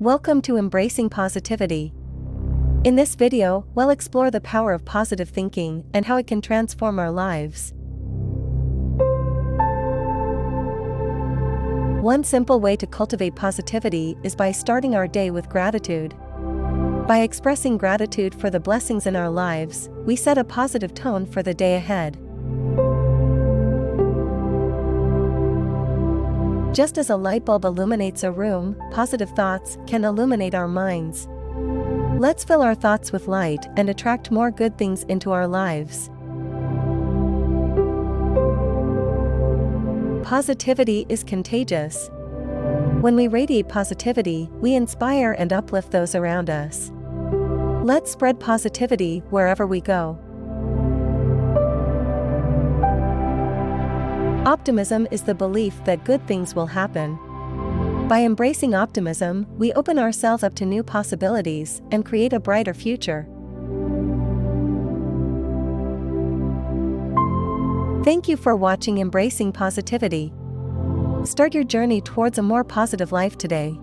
Welcome to Embracing Positivity. In this video, we'll explore the power of positive thinking and how it can transform our lives. One simple way to cultivate positivity is by starting our day with gratitude. By expressing gratitude for the blessings in our lives, we set a positive tone for the day ahead. Just as a light bulb illuminates a room, positive thoughts can illuminate our minds. Let's fill our thoughts with light and attract more good things into our lives. Positivity is contagious. When we radiate positivity, we inspire and uplift those around us. Let's spread positivity wherever we go. Optimism is the belief that good things will happen. By embracing optimism, we open ourselves up to new possibilities and create a brighter future. Thank you for watching Embracing Positivity. Start your journey towards a more positive life today.